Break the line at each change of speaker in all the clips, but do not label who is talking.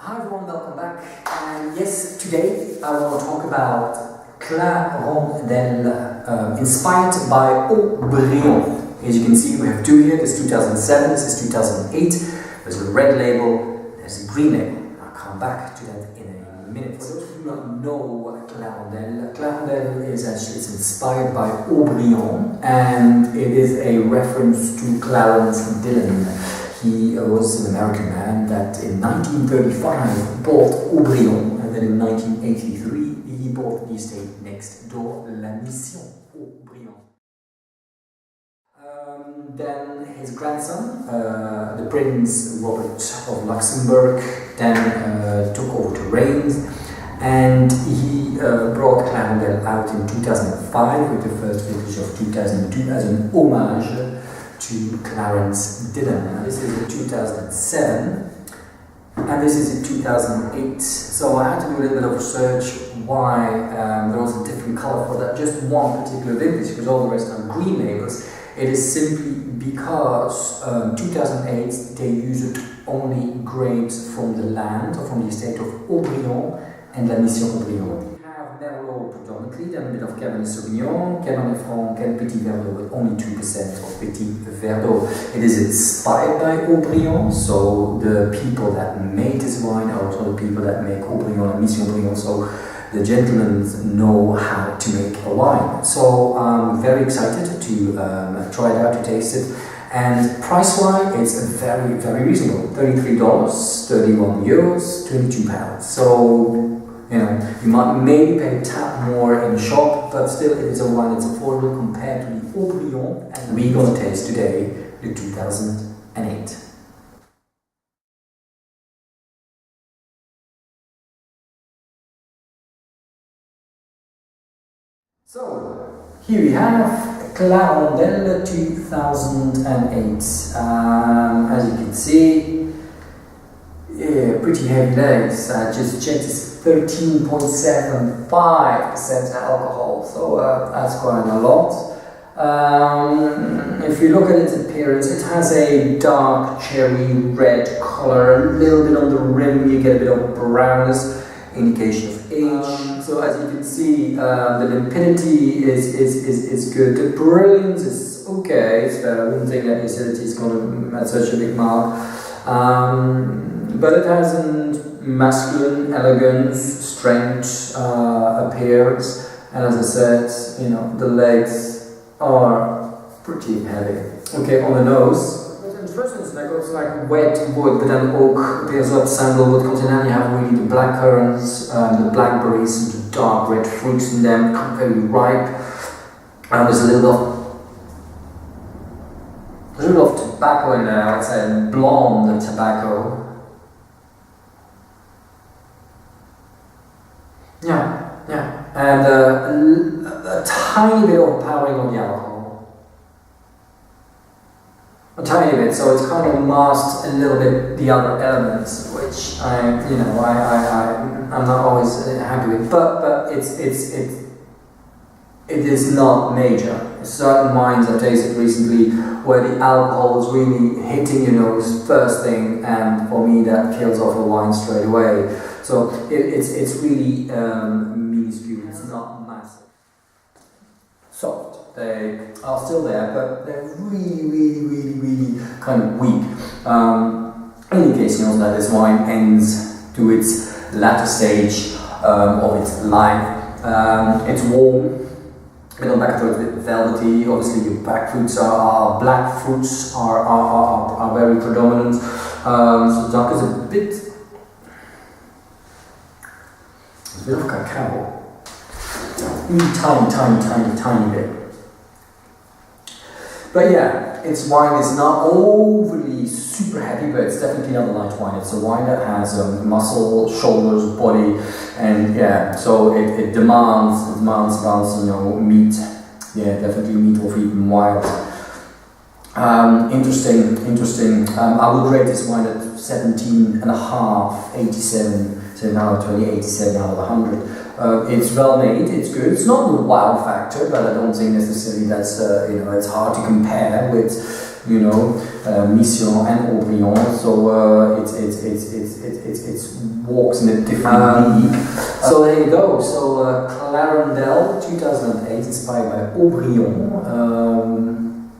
Hi everyone, welcome back. And yes, today I want to talk about Clarendelle, inspired by Haut Brion. As you can see, we have two here. This is 2007, this is 2008. There's a red label, there's a green label. I'll come back to that in a minute. For those who do not know Clarendelle, Clarendelle is actually inspired by Haut Brion, and it is a reference to Clarence Dillon. He was an American man that in 1935 bought Haut Brion, and then in 1983 he bought the estate next door, La Mission Haut Brion. Then his grandson, the Prince Robert of Luxembourg, then took over to reign, and he brought Clarendelle out in 2005 with the first village of 2002 as an homage to Clarence Dillon. Now, this is in 2007 and this is in 2008, so I had to do a little bit of research why there was a different colour for that, just one particular vintage, because all the rest are green labels. It is simply because 2008 they used only grapes from the land or from the estate of Haut Brion and La Mission Haut Brion. Merlot predominantly, then a bit of Cabernet Sauvignon, Cabernet Franc and Petit Verdot with only 2% of Petit Verdot. It is inspired by Haut Brion, so the people that make this wine are also the people that make Haut Brion and Mission Haut Brion, so the gentlemen know how to make a wine. So I'm very excited to try it out, to taste it. And price-wise, it's very, very reasonable. $33, 31 euros, 22 pounds. So, you know, you might maybe pay a tad more in the shop, but still it is a wine that's affordable compared to the Haut Brion, and we're going to taste today the 2008. So, here we have Clarendelle 2008. As you can see, yeah, pretty heavy legs. I just checked, it's 13.75% alcohol, so that's quite a lot. If you look at its appearance, it has a dark cherry red color, a little bit on the rim, you get a bit of brownness, indication of age. So as you can see, the limpidity is good, the brilliance is okay, it's better. I wouldn't think that acidity is going to add such a big mark. But it has a masculine elegance, strength, appearance, and as I said, you know, the legs are pretty heavy. Okay, on the nose, in first instance, it's like wet wood, but then oak appears like sandalwood, because then you have really the black currants, the blackberries, and the dark red fruits in them, very ripe. And there's a little bit of tobacco in there, I'd say blonde tobacco. Yeah, and a tiny bit of powering on the alcohol. A tiny bit, so it's kind of masked a little bit the other elements, which I'm not always happy with. But it is not major. Certain wines I've tasted recently where the alcohol is really hitting your nose first thing, and for me that kills off a wine straight away. So it's really minuscule, it's not massive. Soft, they are still there, but they're really kind of weak. Indication that this wine ends to its latter stage of its life. It's warm. Middle back throat, a bit velvety. Obviously, your back fruits black fruits are very predominant. So dark is a bit of cacao. Tiny bit. But yeah, its wine is not overly super heavy, but it's definitely not a light wine. It's a wine that has muscle, shoulders, body, and yeah, so it demands, you know, meat. Yeah, definitely meat or even wild. Interesting. I would rate this wine at 17.5, 87, 87 out of 100. It's well made, it's good. It's not a wow factor, but I don't think necessarily that's, you know, it's hard to compare with you know, Mission and Haut Brion. So it's walks in a different league. So there you go. So Clarendelle 2008, inspired by Haut Brion.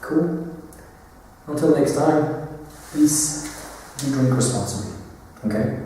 Cool. Until next time, please do drink responsibly. Okay.